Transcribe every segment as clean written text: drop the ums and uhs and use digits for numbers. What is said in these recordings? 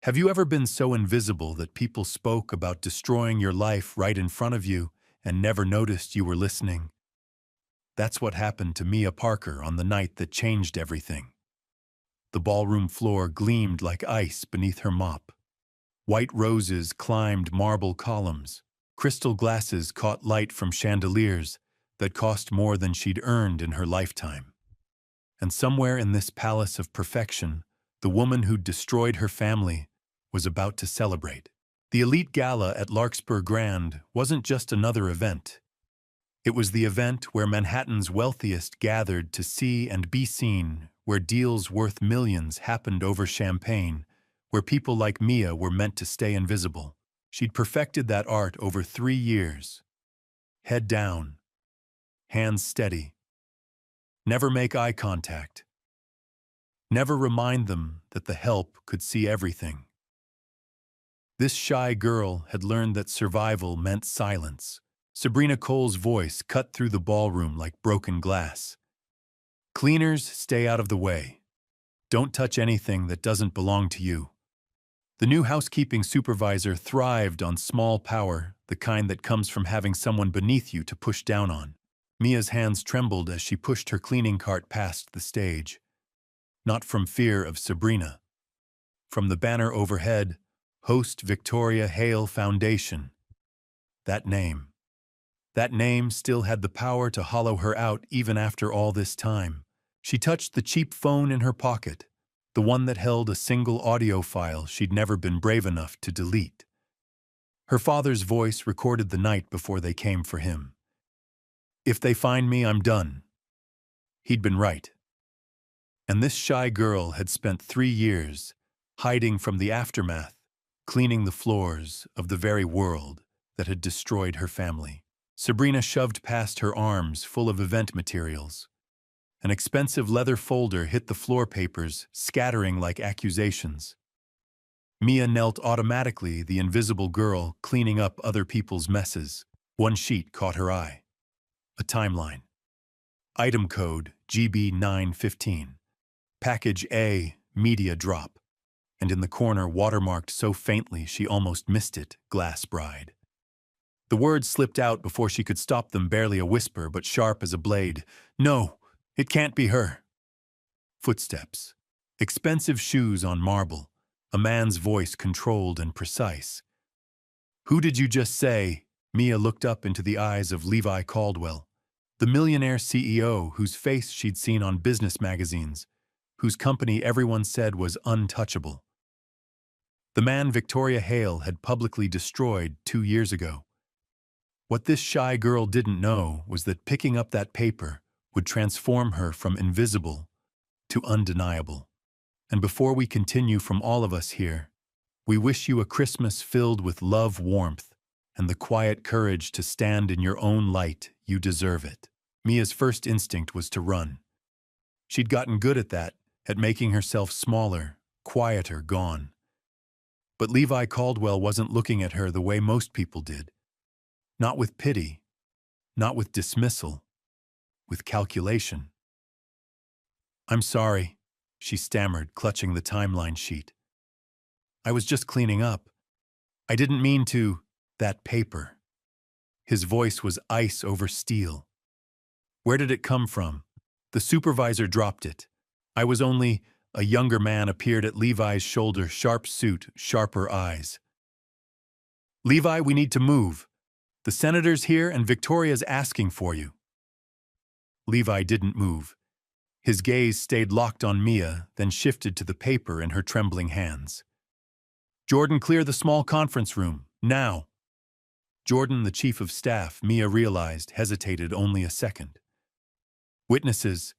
Have you ever been so invisible that people spoke about destroying your life right in front of you and never noticed you were listening? That's what happened to Mia Parker on the night that changed everything. The ballroom floor gleamed like ice beneath her mop. White roses climbed marble columns. Crystal glasses caught light from chandeliers that cost more than she'd earned in her lifetime. And somewhere in this palace of perfection, the woman who'd destroyed her family was about to celebrate. The elite gala at Larkspur Grand wasn't just another event. It was the event where Manhattan's wealthiest gathered to see and be seen, where deals worth millions happened over champagne, where people like Mia were meant to stay invisible. She'd perfected that art over 3 years. Head down, hands steady. Never make eye contact. Never remind them that the help could see everything. This shy girl had learned that survival meant silence. Sabrina Cole's voice cut through the ballroom like broken glass. Cleaners, stay out of the way. Don't touch anything that doesn't belong to you. The new housekeeping supervisor thrived on small power, the kind that comes from having someone beneath you to push down on. Mia's hands trembled as she pushed her cleaning cart past the stage. Not from fear of Sabrina. From the banner overhead, Host Victoria Hale Foundation. That name still had the power to hollow her out even after all this time. She touched the cheap phone in her pocket, the one that held a single audio file she'd never been brave enough to delete. Her father's voice recorded the night before they came for him. "If they find me, I'm done." He'd been right. And this shy girl had spent 3 years hiding from the aftermath, cleaning the floors of the very world that had destroyed her family. Sabrina shoved past her arms full of event materials. An expensive leather folder hit the floor papers, scattering like accusations. Mia knelt automatically, the invisible girl cleaning up other people's messes. One sheet caught her eye. A timeline. Item code GB915. Package A, media drop. And in the corner, watermarked so faintly she almost missed it, Glass Bride. The words slipped out before she could stop them, barely a whisper, but sharp as a blade. "No, it can't be her." Footsteps. Expensive shoes on marble. A man's voice controlled and precise. "Who did you just say?" Mia looked up into the eyes of Levi Caldwell, the Millionaire CEO whose face she'd seen on business magazines, whose company everyone said was untouchable. The man Victoria Hale had publicly destroyed 2 years ago. What this shy girl didn't know was that picking up that paper would transform her from invisible to undeniable. And before we continue, from all of us here, we wish you a Christmas filled with love, warmth, and the quiet courage to stand in your own light. You deserve it. Mia's first instinct was to run. She'd gotten good at that, at making herself smaller, quieter, gone. But Levi Caldwell wasn't looking at her the way most people did. Not with pity, not with dismissal, with calculation. "I'm sorry," she stammered, clutching the timeline sheet. "I was just cleaning up. I didn't mean to—" "That paper." His voice was ice over steel. "Where did it come from?" "The supervisor dropped it. I was only—" A younger man appeared at Levi's shoulder, sharp suit, sharper eyes. "Levi, we need to move. The senator's here and Victoria's asking for you." Levi didn't move. His gaze stayed locked on Mia, then shifted to the paper in her trembling hands. "Jordan, clear the small conference room, now." Jordan, the chief of staff, Mia realized, hesitated only a second. "Witnesses.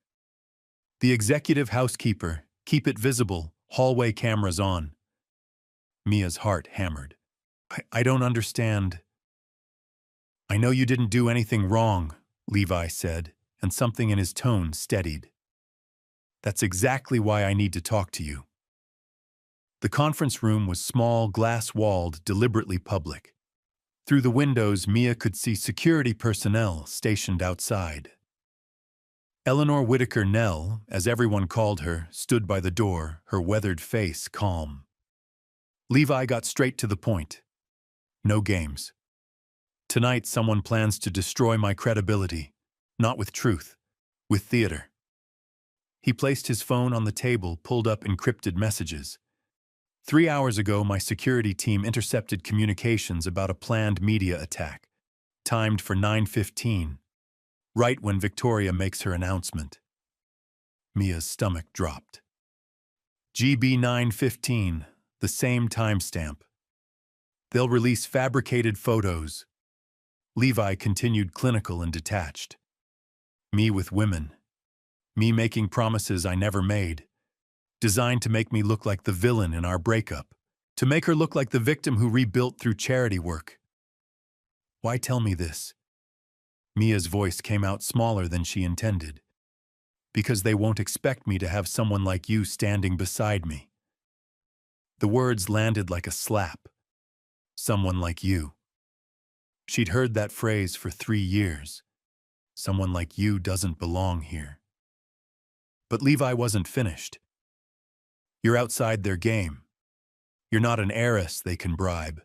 The executive housekeeper. Keep it visible. Hallway cameras on." Mia's heart hammered. I don't understand." "I know you didn't do anything wrong," Levi said, and something in his tone steadied. "That's exactly why I need to talk to you." The conference room was small, glass-walled, deliberately public. Through the windows, Mia could see security personnel stationed outside. Eleanor Whitaker Nell, as everyone called her, stood by the door, her weathered face calm. Levi got straight to the point. No games. Tonight, someone plans to destroy my credibility, not with truth, with theater. He placed his phone on the table, pulled up encrypted messages. 3 hours ago, my security team intercepted communications about a planned media attack, timed for 9:15, right when Victoria makes her announcement. Mia's stomach dropped. GB 9:15, the same timestamp. They'll release fabricated photos. Levi continued clinical and detached. Me with women. Me making promises I never made. Designed to make me look like the villain in our breakup. To make her look like the victim who rebuilt through charity work. Why tell me this? Mia's voice came out smaller than she intended. Because they won't expect me to have someone like you standing beside me. The words landed like a slap. Someone like you. She'd heard that phrase for 3 years. Someone like you doesn't belong here. But Levi wasn't finished. You're outside their game. You're not an heiress they can bribe.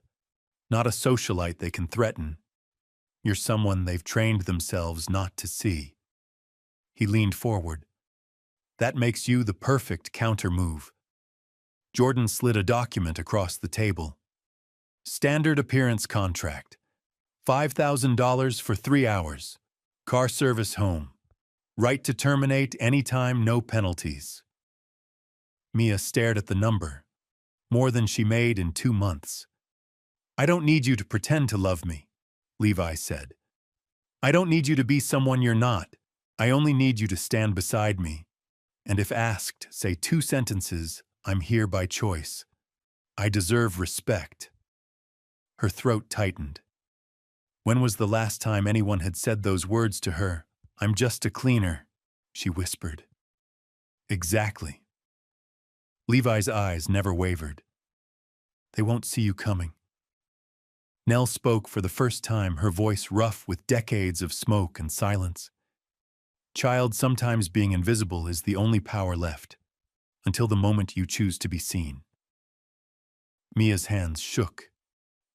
Not a socialite they can threaten. You're someone they've trained themselves not to see. He leaned forward. That makes you the perfect counter move. Jordan slid a document across the table. Standard appearance contract. $5,000 for 3 hours. Car service home. Right to terminate anytime, no penalties. Mia stared at the number. More than she made in 2 months. I don't need you to pretend to love me, Levi said. I don't need you to be someone you're not. I only need you to stand beside me. And if asked, say 2 sentences, I'm here by choice. I deserve respect. Her throat tightened. When was the last time anyone had said those words to her? I'm just a cleaner, she whispered. Exactly. Levi's eyes never wavered. They won't see you coming. Nell spoke for the first time, her voice rough with decades of smoke and silence. Child, sometimes being invisible is the only power left, until the moment you choose to be seen. Mia's hands shook.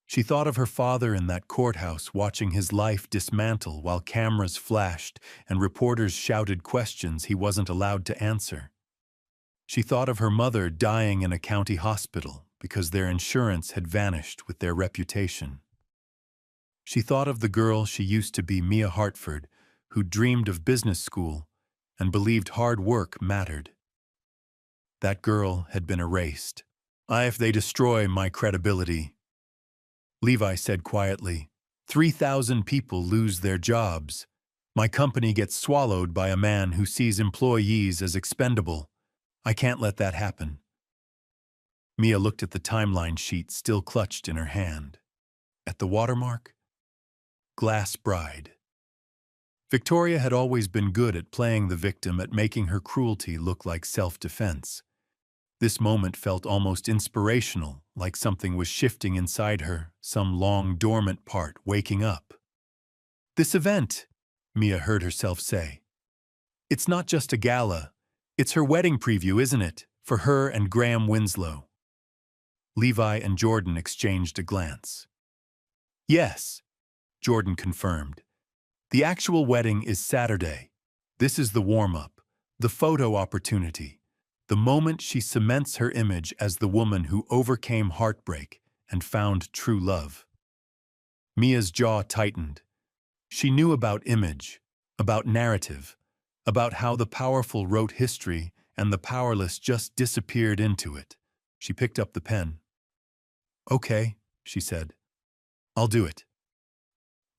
She thought of her father in that courthouse watching his life dismantle while cameras flashed and reporters shouted questions he wasn't allowed to answer. She thought of her mother dying in a county hospital because their insurance had vanished with their reputation. She thought of the girl she used to be, Mia Hartford, who dreamed of business school and believed hard work mattered. That girl had been erased. If they destroy my credibility, Levi said quietly, 3,000 people lose their jobs. My company gets swallowed by a man who sees employees as expendable. I can't let that happen. Mia looked at the timeline sheet still clutched in her hand. At the watermark? Glass bride. Victoria had always been good at playing the victim, at making her cruelty look like self-defense. This moment felt almost inspirational, like something was shifting inside her, some long dormant part waking up. This event, Mia heard herself say. It's not just a gala. It's her wedding preview, isn't it? For her and Graham Winslow. Levi and Jordan exchanged a glance. Yes, Jordan confirmed. The actual wedding is Saturday. This is the warm-up, the photo opportunity, the moment she cements her image as the woman who overcame heartbreak and found true love. Mia's jaw tightened. She knew about image, about narrative, about how the powerful wrote history and the powerless just disappeared into it. She picked up the pen. Okay, she said. I'll do it.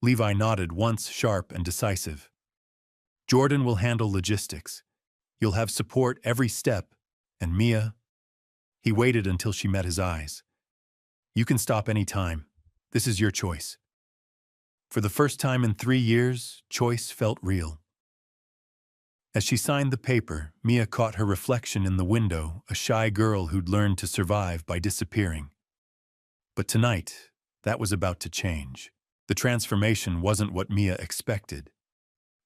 Levi nodded once, sharp and decisive. Jordan will handle logistics. You'll have support every step. And Mia? He waited until she met his eyes. You can stop any time. This is your choice. For the first time in 3 years, choice felt real. As she signed the paper, Mia caught her reflection in the window, a shy girl who'd learned to survive by disappearing. But tonight, that was about to change. The transformation wasn't what Mia expected.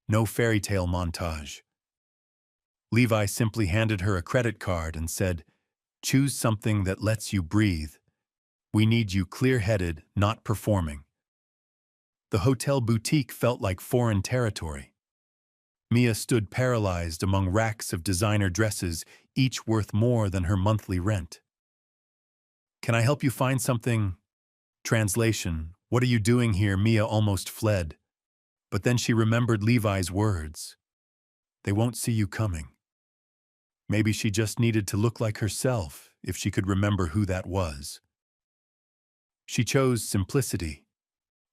No fairy tale montage. Levi simply handed her a credit card and said, choose something that lets you breathe. We need you clear-headed, not performing. The hotel boutique felt like foreign territory. Mia stood paralyzed among racks of designer dresses, each worth more than her monthly rent. Can I help you find something? Translation, what are you doing here? Mia almost fled. But then she remembered Levi's words. They won't see you coming. Maybe she just needed to look like herself, if she could remember who that was. She chose simplicity,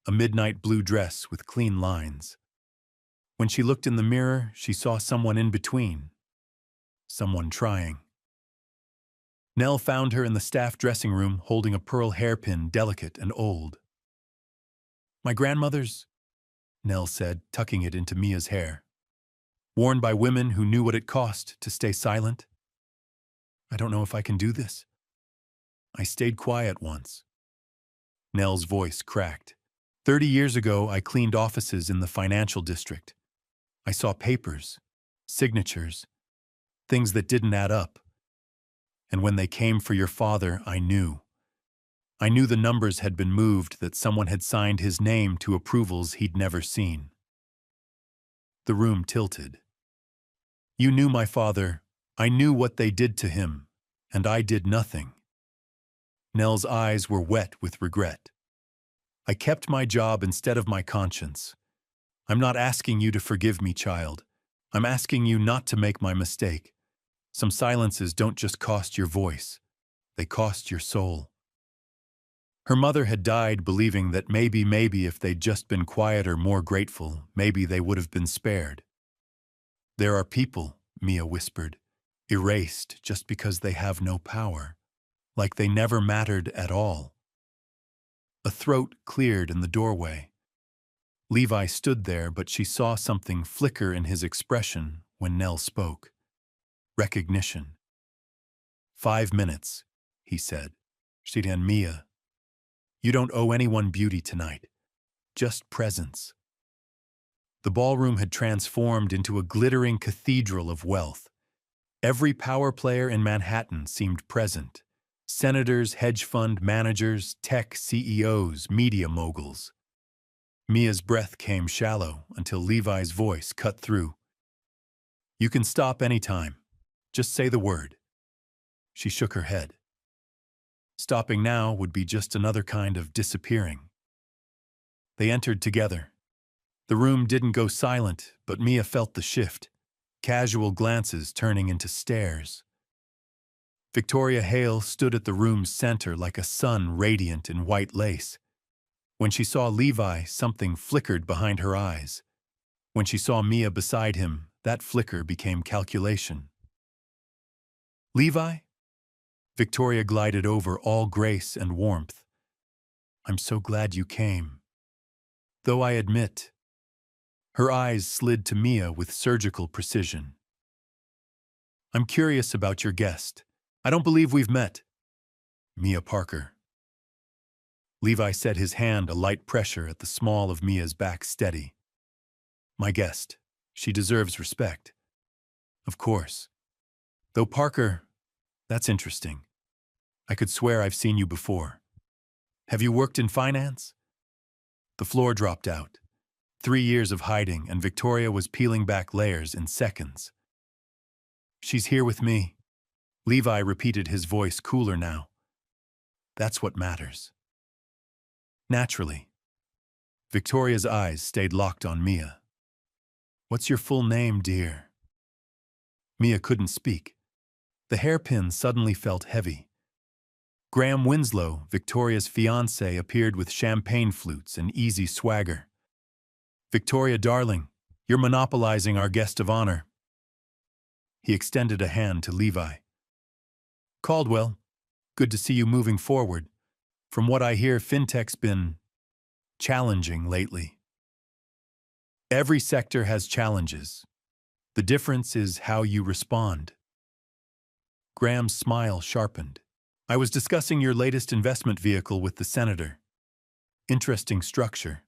a midnight blue dress with clean lines. When she looked in the mirror, she saw someone in between, someone trying. Nell found her in the staff dressing room holding a pearl hairpin, delicate and old. My grandmother's, Nell said, tucking it into Mia's hair. Worn by women who knew what it cost to stay silent. I don't know if I can do this. I stayed quiet once. Nell's voice cracked. 30 years ago, I cleaned offices in the financial district. I saw papers, signatures, things that didn't add up. And when they came for your father, I knew. I knew the numbers had been moved, that someone had signed his name to approvals he'd never seen. The room tilted. You knew my father. I knew what they did to him, and I did nothing. Nell's eyes were wet with regret. I kept my job instead of my conscience. I'm not asking you to forgive me, child. I'm asking you not to make my mistake. Some silences don't just cost your voice. They cost your soul. Her mother had died believing that maybe if they'd just been quieter, more grateful, maybe they would have been spared. There are people, Mia whispered, erased just because they have no power, like they never mattered at all. A throat cleared in the doorway. Levi stood there, but she saw something flicker in his expression when Nell spoke. Recognition. 5 minutes, he said. And Mia, you don't owe anyone beauty tonight, just presence. The ballroom had transformed into a glittering cathedral of wealth. Every power player in Manhattan seemed present. Senators, hedge fund managers, tech CEOs, media moguls. Mia's breath came shallow until Levi's voice cut through. You can stop anytime. Just say the word. She shook her head. Stopping now would be just another kind of disappearing. They entered together. The room didn't go silent, but Mia felt the shift, casual glances turning into stares. Victoria Hale stood at the room's center like a sun radiant in white lace. When she saw Levi, something flickered behind her eyes. When she saw Mia beside him, that flicker became calculation. Levi? Victoria glided over, all grace and warmth. I'm so glad you came. Though I admit, her eyes slid to Mia with surgical precision. I'm curious about your guest. I don't believe we've met. Mia Parker. Levi set his hand a light pressure at the small of Mia's back steady. My guest. She deserves respect. Of course. Though Parker, that's interesting. I could swear I've seen you before. Have you worked in finance? The floor dropped out. 3 years of hiding, and Victoria was peeling back layers in seconds. She's here with me. Levi repeated, his voice cooler now. That's what matters. Naturally. Victoria's eyes stayed locked on Mia. What's your full name, dear? Mia couldn't speak. The hairpin suddenly felt heavy. Graham Winslow, Victoria's fiancé, appeared with champagne flutes and easy swagger. Victoria, darling, you're monopolizing our guest of honor. He extended a hand to Levi. Caldwell, good to see you moving forward. From what I hear, fintech's been challenging lately. Every sector has challenges. The difference is how you respond. Graham's smile sharpened. I was discussing your latest investment vehicle with the senator. Interesting structure.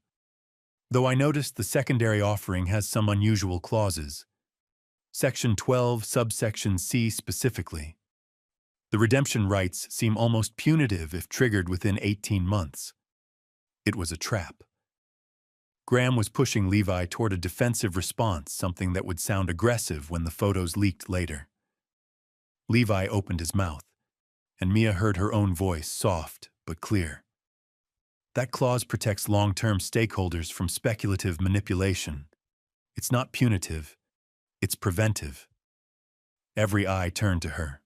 Though I noticed the secondary offering has some unusual clauses. Section 12, subsection C specifically. The redemption rights seem almost punitive if triggered within 18 months. It was a trap. Graham was pushing Levi toward a defensive response, something that would sound aggressive when the photos leaked later. Levi opened his mouth, and Mia heard her own voice, soft but clear. That clause protects long-term stakeholders from speculative manipulation. It's not punitive, it's preventive. Every eye turned to her.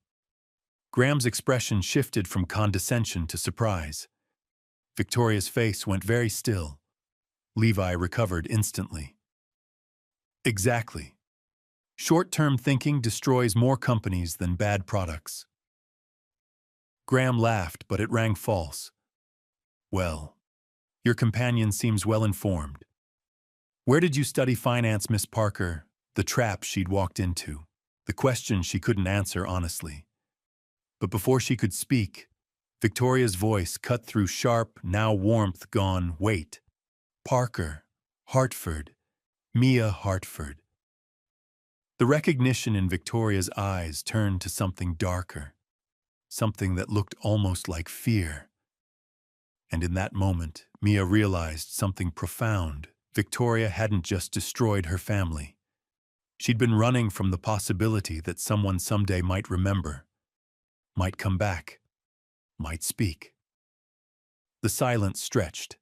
Graham's expression shifted from condescension to surprise. Victoria's face went very still. Levi recovered instantly. Exactly. Short-term thinking destroys more companies than bad products. Graham laughed, but it rang false. Well, your companion seems well-informed. Where did you study finance, Miss Parker? The trap she'd walked into. The question she couldn't answer honestly. But before she could speak, Victoria's voice cut through sharp, now warmth gone, wait. Parker, Hartford, Mia Hartford. The recognition in Victoria's eyes turned to something darker, something that looked almost like fear. And in that moment, Mia realized something profound. Victoria hadn't just destroyed her family. She'd been running from the possibility that someone someday might remember, might come back, might speak. The silence stretched,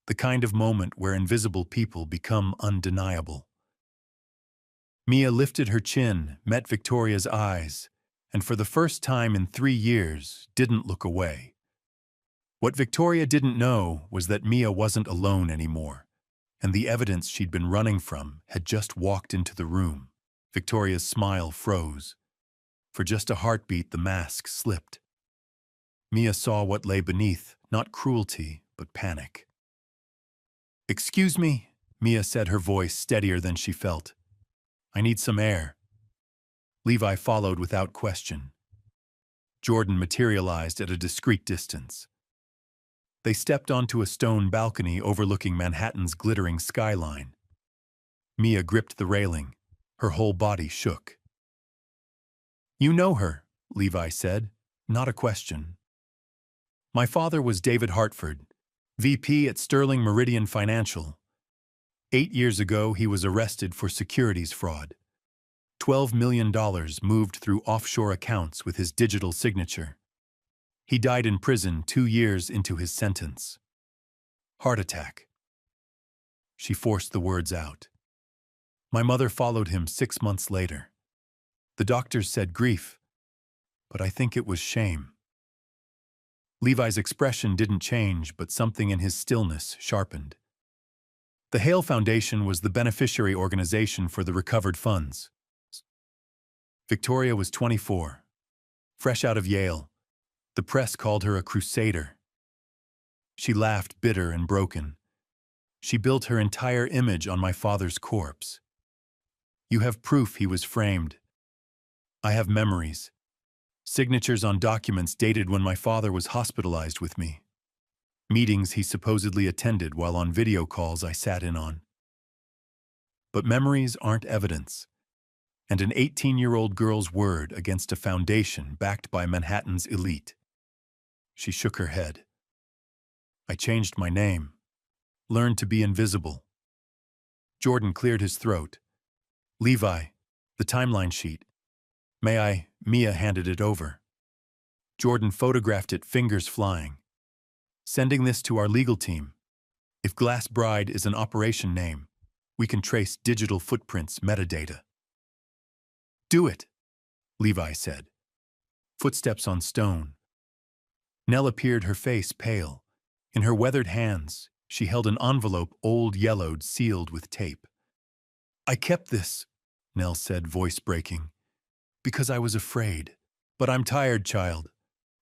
the kind of moment where invisible people become undeniable. Mia lifted her chin, met Victoria's eyes, and for the first time in 3 years, didn't look away. What Victoria didn't know was that Mia wasn't alone anymore, and the evidence she'd been running from had just walked into the room. Victoria's smile froze. For just a heartbeat, the mask slipped. Mia saw what lay beneath, not cruelty, but panic. "Excuse me," Mia said, her voice steadier than she felt. "I need some air." Levi followed without question. Jordan materialized at a discreet distance. They stepped onto a stone balcony overlooking Manhattan's glittering skyline. Mia gripped the railing. Her whole body shook. "You know her," Levi said, not a question. "My father was David Hartford, VP at Sterling Meridian Financial. 8 years ago, he was arrested for securities fraud. $12 million moved through offshore accounts with his digital signature. He died in prison 2 years into his sentence. Heart attack." She forced the words out. "My mother followed him 6 months later. The doctors said grief, but I think it was shame." Levi's expression didn't change, but something in his stillness sharpened. The Hale Foundation was the beneficiary organization for the recovered funds. Victoria was 24, fresh out of Yale. The press called her a crusader. She laughed, bitter and broken. "She built her entire image on my father's corpse. You have proof he was framed. I have memories. Signatures on documents dated when my father was hospitalized with me. Meetings he supposedly attended while on video calls I sat in on. But memories aren't evidence. And an 18-year-old girl's word against a foundation backed by Manhattan's elite." She shook her head. "I changed my name. Learned to be invisible." Jordan cleared his throat. "Levi, the timeline sheet. May I?" Mia handed it over. Jordan photographed it, fingers flying. "Sending this to our legal team. If Glass Bride is an operation name, we can trace digital footprints metadata." "Do it," Levi said. Footsteps on stone. Nell appeared, her face pale. In her weathered hands, she held an envelope, old, yellowed, sealed with tape. "I kept this," Nell said, voice breaking, "because I was afraid. But I'm tired, child.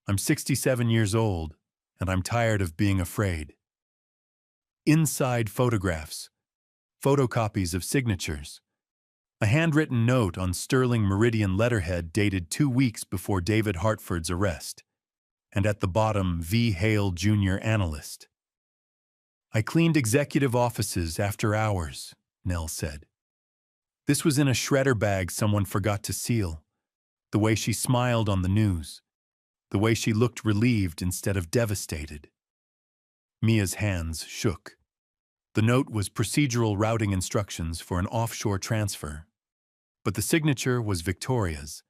I'm 67 years old, and I'm tired of being afraid." Inside, photographs, photocopies of signatures, a handwritten note on Sterling Meridian letterhead dated 2 weeks before David Hartford's arrest, and at the bottom, V. Hale, Jr., analyst. "I cleaned executive offices after hours," Nell said. This was in a shredder bag someone forgot to seal. The way she smiled on the news, the way she looked relieved instead of devastated. Mia's hands shook. The note was procedural routing instructions for an offshore transfer, but the signature was Victoria's,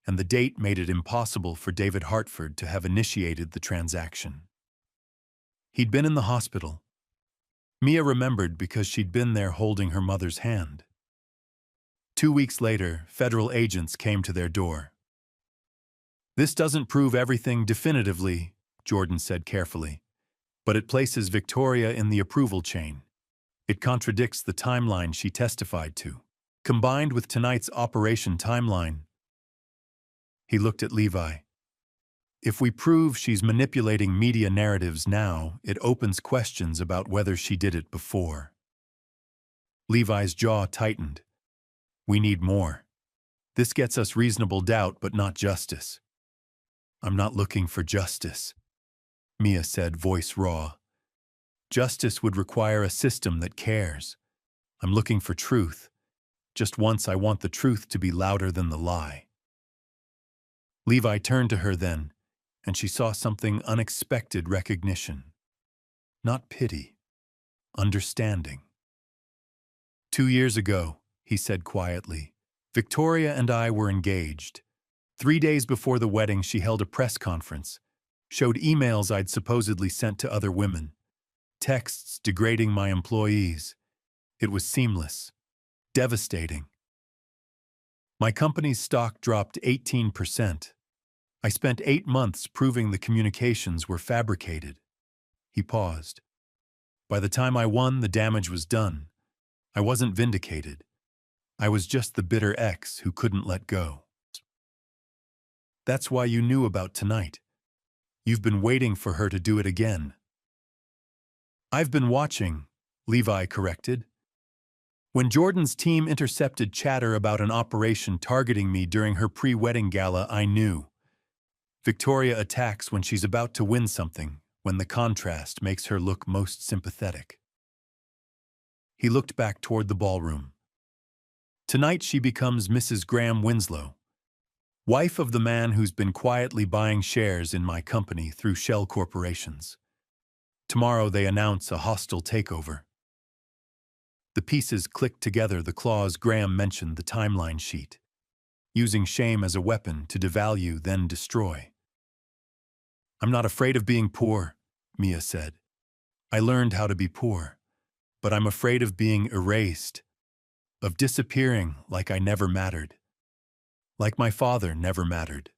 and the date made it impossible for David Hartford to have initiated the transaction. He'd been in the hospital. Mia remembered because she'd been there holding her mother's hand. 2 weeks later, federal agents came to their door. "This doesn't prove everything definitively," Jordan said carefully, "but it places Victoria in the approval chain. It contradicts the timeline she testified to. Combined with tonight's operation timeline." He looked at Levi. "If we prove she's manipulating media narratives now, it opens questions about whether she did it before." Levi's jaw tightened. "We need more. This gets us reasonable doubt, but not justice." "I'm not looking for justice," Mia said, voice raw. "Justice would require a system that cares. I'm looking for truth. Just once I want the truth to be louder than the lie." Levi turned to her then, and she saw something unexpected recognition. Not pity, understanding. "2 years ago," he said quietly, "Victoria and I were engaged. 3 days before the wedding, she held a press conference, showed emails I'd supposedly sent to other women, texts degrading my employees. It was seamless, devastating. My company's stock dropped 18%. I spent 8 months proving the communications were fabricated." He paused. "By the time I won, the damage was done. I wasn't vindicated. I was just the bitter ex who couldn't let go." "That's why you knew about tonight. You've been waiting for her to do it again." "I've been watching," Levi corrected. "When Jordan's team intercepted chatter about an operation targeting me during her pre-wedding gala, I knew. Victoria attacks when she's about to win something, when the contrast makes her look most sympathetic." He looked back toward the ballroom. "Tonight she becomes Mrs. Graham Winslow, wife of the man who's been quietly buying shares in my company through shell corporations. Tomorrow they announce a hostile takeover." The pieces clicked together the clause Graham mentioned the timeline sheet. Using shame as a weapon to devalue, then destroy. "I'm not afraid of being poor," Mia said. "I learned how to be poor. But I'm afraid of being erased, of disappearing like I never mattered. Like my father never mattered."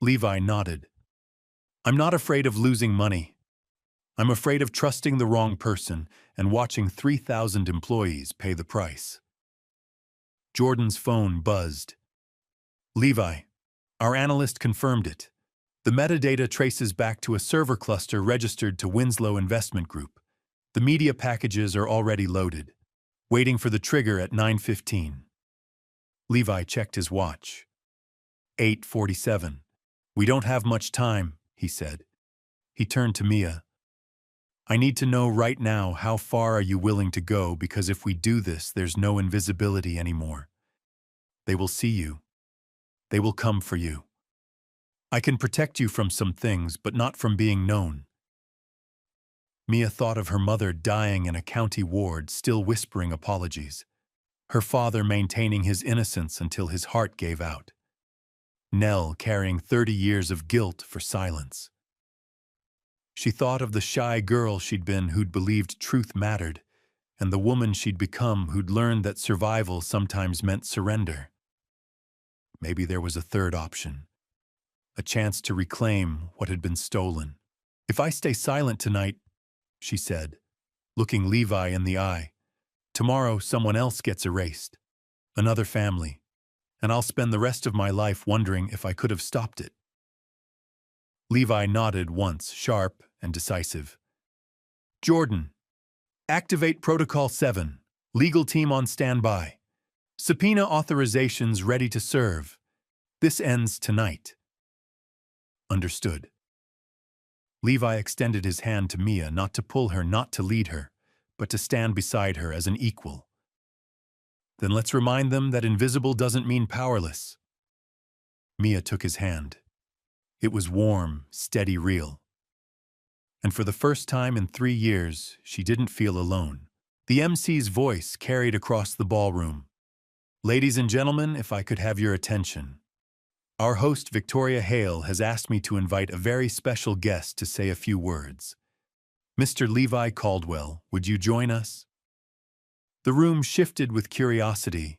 Levi nodded. "I'm not afraid of losing money. I'm afraid of trusting the wrong person and watching 3,000 employees pay the price." Jordan's phone buzzed. "Levi, our analyst confirmed it. The metadata traces back to a server cluster registered to Winslow Investment Group. The media packages are already loaded, waiting for the trigger at 9:15. Levi checked his watch. 8:47. "We don't have much time," he said. He turned to Mia. "I need to know right now, how far are you willing to go, because if we do this, there's no invisibility anymore. They will see you. They will come for you. I can protect you from some things, but not from being known." Mia thought of her mother dying in a county ward, still whispering apologies. Her father maintaining his innocence until his heart gave out. Nell carrying 30 years of guilt for silence. She thought of the shy girl she'd been who'd believed truth mattered, and the woman she'd become who'd learned that survival sometimes meant surrender. Maybe there was a third option. A chance to reclaim what had been stolen. "If I stay silent tonight," she said, looking Levi in the eye, "tomorrow someone else gets erased. Another family. And I'll spend the rest of my life wondering if I could have stopped it." Levi nodded once, sharp and decisive. "Jordan, activate Protocol 7. Legal team on standby. Subpoena authorizations ready to serve. This ends tonight." "Understood." Levi extended his hand to Mia, not to pull her, not to lead her, but to stand beside her as an equal. "Then let's remind them that invisible doesn't mean powerless." Mia took his hand. It was warm, steady, real. And for the first time in 3 years, she didn't feel alone. The MC's voice carried across the ballroom. Ladies and gentlemen, if I could have your attention. Our host, Victoria Hale, has asked me to invite a very special guest to say a few words. Mr. Levi Caldwell, would you join us? The room shifted with curiosity.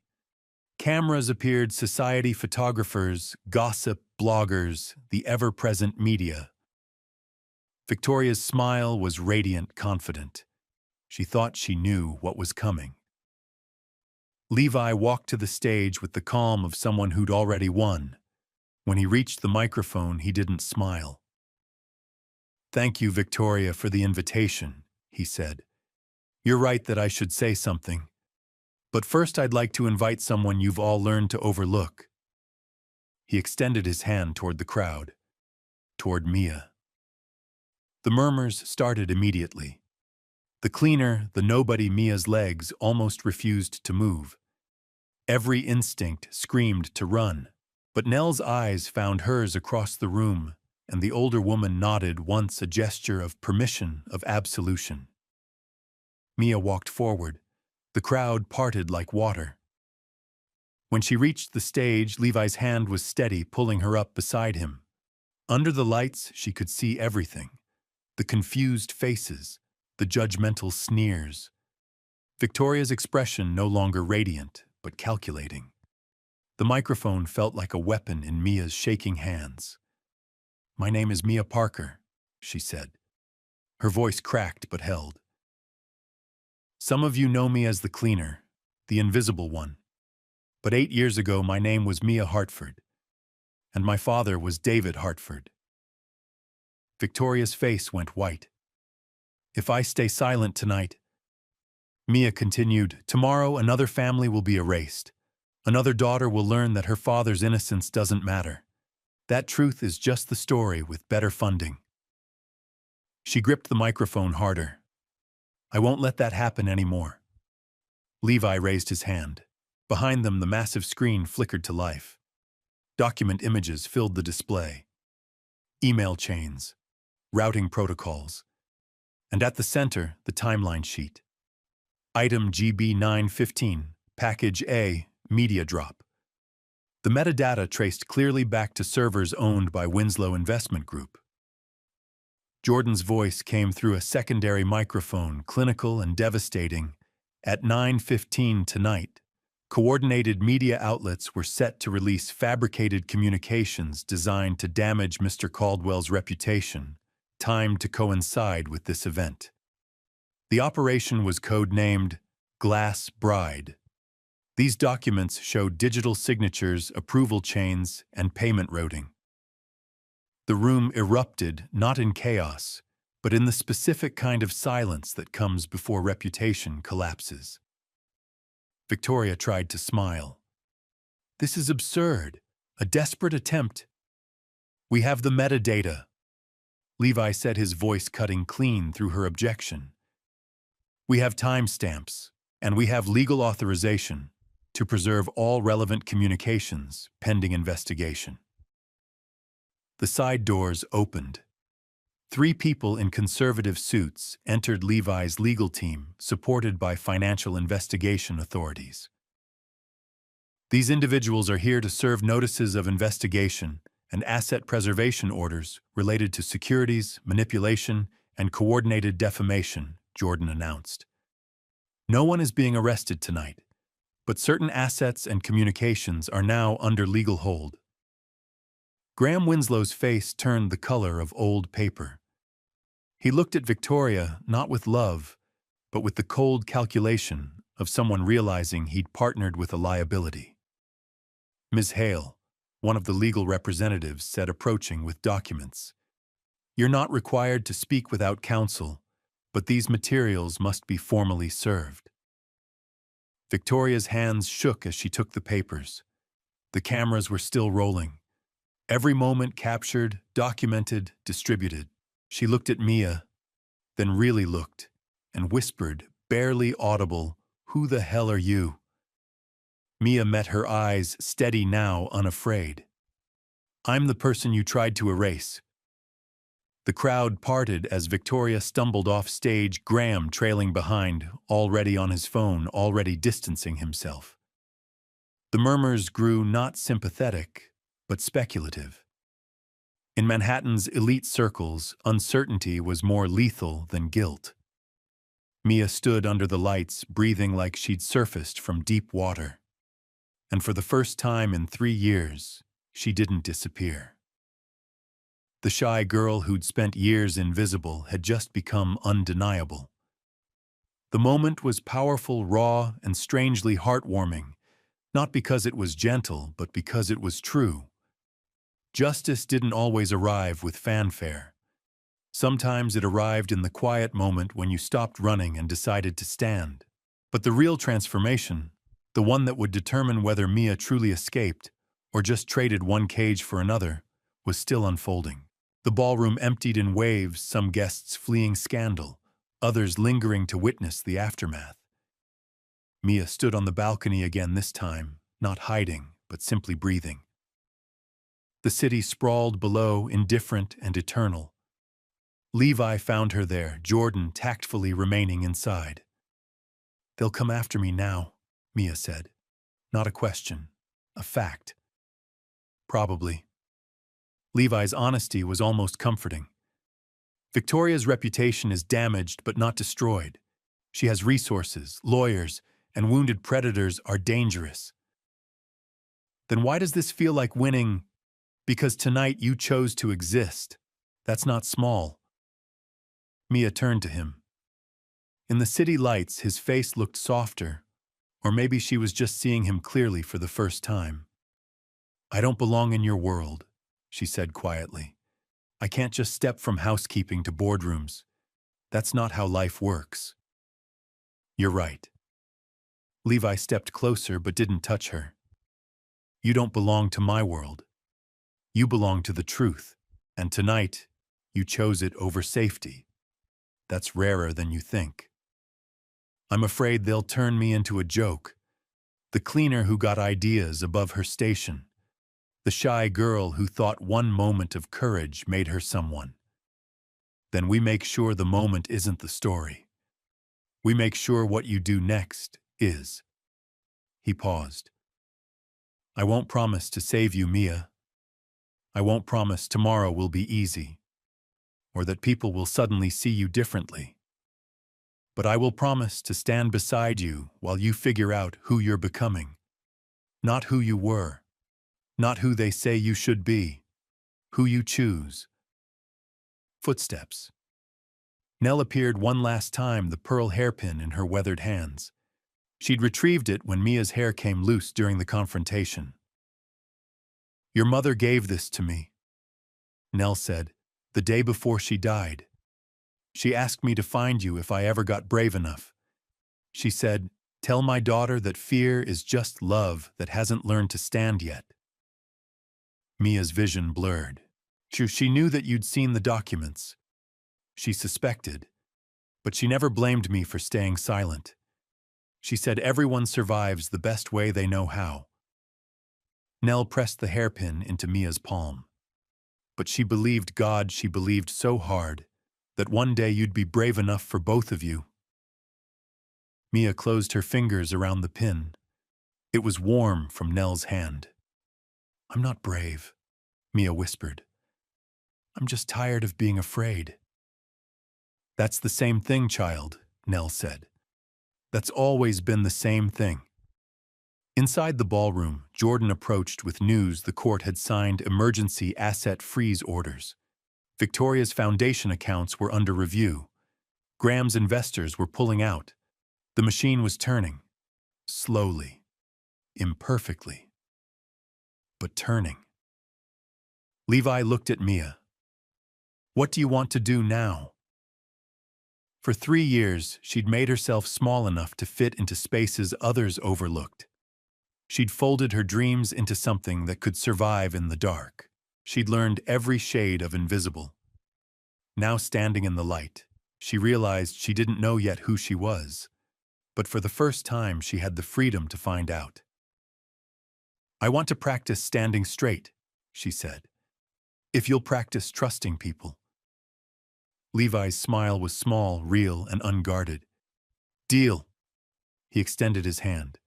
Cameras appeared, society photographers, gossip, bloggers, the ever-present media. Victoria's smile was radiant, confident. She thought she knew what was coming. Levi walked to the stage with the calm of someone who'd already won. When he reached the microphone, he didn't smile. "Thank you, Victoria, for the invitation," he said. "You're right that I should say something. But first I'd like to invite someone you've all learned to overlook." He extended his hand toward the crowd, toward Mia. The murmurs started immediately. The cleaner, the nobody Mia's legs almost refused to move. Every instinct screamed to run, but Nell's eyes found hers across the room, and the older woman nodded once, a gesture of permission, of absolution. Mia walked forward. The crowd parted like water. When she reached the stage, Levi's hand was steady, pulling her up beside him. Under the lights, she could see everything. The confused faces, the judgmental sneers. Victoria's expression no longer radiant, but calculating. The microphone felt like a weapon in Mia's shaking hands. "My name is Mia Parker," she said. Her voice cracked but held. "Some of you know me as the cleaner, the invisible one. But 8 years ago, my name was Mia Hartford, and my father was David Hartford." Victoria's face went white. "If I stay silent tonight," Mia continued, "tomorrow another family will be erased. Another daughter will learn that her father's innocence doesn't matter. That truth is just the story with better funding." She gripped the microphone harder. "I won't let that happen anymore." Levi raised his hand. Behind them, the massive screen flickered to life. Document images filled the display. Email chains, routing protocols, and at the center, the timeline sheet. Item GB 915, Package A, Media Drop. The metadata traced clearly back to servers owned by Winslow Investment Group. Jordan's voice came through a secondary microphone, clinical and devastating. At 9:15 tonight, coordinated media outlets were set to release fabricated communications designed to damage Mr. Caldwell's reputation, timed to coincide with this event. The operation was codenamed Glass Bride. These documents showed digital signatures, approval chains, and payment routing. The room erupted, not in chaos, but in the specific kind of silence that comes before reputation collapses. Victoria tried to smile. "This is absurd, a desperate attempt." "We have the metadata," Levi said, his voice cutting clean through her objection. "We have timestamps, and we have legal authorization to preserve all relevant communications pending investigation." The side doors opened. 3 people in conservative suits entered Levi's legal team, supported by financial investigation authorities. "These individuals are here to serve notices of investigation and asset preservation orders related to securities, manipulation, and coordinated defamation," Jordan announced. "No one is being arrested tonight, but certain assets and communications are now under legal hold." Graham Winslow's face turned the color of old paper. He looked at Victoria not with love, but with the cold calculation of someone realizing he'd partnered with a liability. "Ms. Hale," one of the legal representatives said, approaching with documents. "You're not required to speak without counsel, but these materials must be formally served." Victoria's hands shook as she took the papers. The cameras were still rolling. Every moment captured, documented, distributed. She looked at Mia, then really looked, and whispered, barely audible, "Who the hell are you?" Mia met her eyes, steady now, unafraid. I'm the person you tried to erase. The crowd parted as Victoria stumbled off stage, Graham trailing behind, already on his phone, already distancing himself. The murmurs grew not sympathetic, but speculative. In Manhattan's elite circles, uncertainty was more lethal than guilt. Mia stood under the lights, breathing like she'd surfaced from deep water. And for the first time in 3 years, she didn't disappear. The shy girl who'd spent years invisible had just become undeniable. The moment was powerful, raw, and strangely heartwarming, not because it was gentle, but because it was true. Justice didn't always arrive with fanfare. Sometimes it arrived in the quiet moment when you stopped running and decided to stand. But the real transformation, the one that would determine whether Mia truly escaped or just traded one cage for another, was still unfolding. The ballroom emptied in waves, some guests fleeing scandal, others lingering to witness the aftermath. Mia stood on the balcony again this time, not hiding, but simply breathing. The city sprawled below, indifferent and eternal. Levi found her there, Jordan tactfully remaining inside. "They'll come after me now," Mia said. "Not a question, a fact." "Probably." Levi's honesty was almost comforting. "Victoria's reputation is damaged but not destroyed. She has resources, lawyers, and wounded predators are dangerous." "Then why does this feel like winning?" "Because tonight you chose to exist. That's not small." Mia turned to him. In the city lights, his face looked softer, or maybe she was just seeing him clearly for the first time. "I don't belong in your world," she said quietly. "I can't just step from housekeeping to boardrooms. That's not how life works." "You're right." Levi stepped closer but didn't touch her. "You don't belong to my world. You belong to the truth, and tonight, you chose it over safety. That's rarer than you think. I'm afraid they'll turn me into a joke. The cleaner who got ideas above her station. The shy girl who thought one moment of courage made her someone. Then we make sure the moment isn't the story. We make sure what you do next is." He paused. "I won't promise to save you, Mia. I won't promise tomorrow will be easy, or that people will suddenly see you differently. But I will promise to stand beside you while you figure out who you're becoming. Not who you were, not who they say you should be, who you choose." Footsteps. Nell appeared one last time, the pearl hairpin in her weathered hands. She'd retrieved it when Mia's hair came loose during the confrontation. "Your mother gave this to me," Nell said, "the day before she died. She asked me to find you if I ever got brave enough. She said, 'Tell my daughter that fear is just love that hasn't learned to stand yet.'" Mia's vision blurred. She knew that you'd seen the documents. She suspected, but she never blamed me for staying silent. She said everyone survives the best way they know how. Nell pressed the hairpin into Mia's palm. "But she believed God, she believed so hard, that one day you'd be brave enough for both of you." Mia closed her fingers around the pin. It was warm from Nell's hand. "I'm not brave," Mia whispered. "I'm just tired of being afraid." "That's the same thing, child," Nell said. "That's always been the same thing." Inside the ballroom, Jordan approached with news the court had signed emergency asset freeze orders. Victoria's foundation accounts were under review. Graham's investors were pulling out. The machine was turning. Slowly. Imperfectly. But turning. Levi looked at Mia. "What do you want to do now?" For 3 years, she'd made herself small enough to fit into spaces others overlooked. She'd folded her dreams into something that could survive in the dark. She'd learned every shade of invisible. Now standing in the light, she realized she didn't know yet who she was. But for the first time, she had the freedom to find out. "I want to practice standing straight," she said. if you'll practice trusting people. Levi's smile was small, real, and unguarded. Deal. He extended his hand.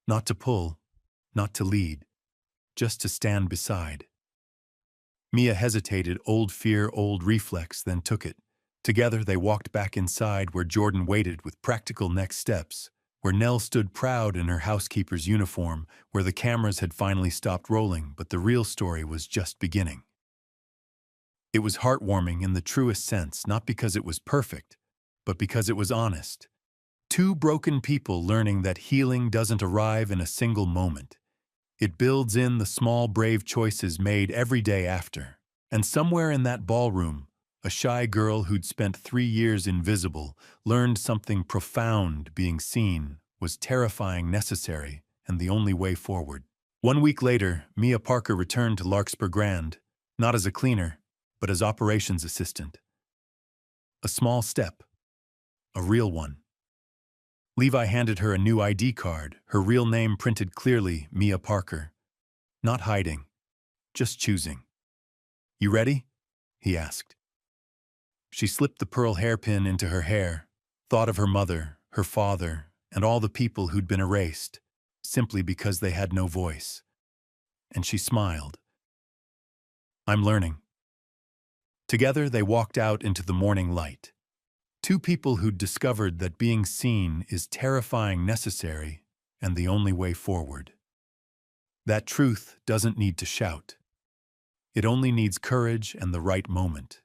Not to pull, not to lead, just to stand beside. Mia hesitated, old fear, old reflex, then took it. Together they walked back inside where Jordan waited with practical next steps, where Nell stood proud in her housekeeper's uniform, where the cameras had finally stopped rolling, but the real story was just beginning. It was heartwarming in the truest sense, not because it was perfect, but because it was honest. Two broken people learning that healing doesn't arrive in a single moment. It builds in the small, brave choices made every day after. And somewhere in that ballroom, a shy girl who'd spent 3 years invisible learned something profound: being seen was terrifying, necessary, and the only way forward. 1 week later, Mia Parker returned to Larkspur Grand, not as a cleaner, but as operations assistant. A small step, a real one. Levi handed her a new ID card, her real name printed clearly, Mia Parker. Not hiding, just choosing. You ready? He asked. She slipped the pearl hairpin into her hair, thought of her mother, her father, and all the people who'd been erased, simply because they had no voice. And she smiled. I'm learning. Together they walked out into the morning light. Two people who'd discovered that being seen is terrifying, necessary, and the only way forward. That truth doesn't need to shout. It only needs courage and the right moment.